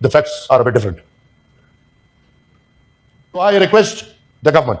the facts are a bit different. So I request the government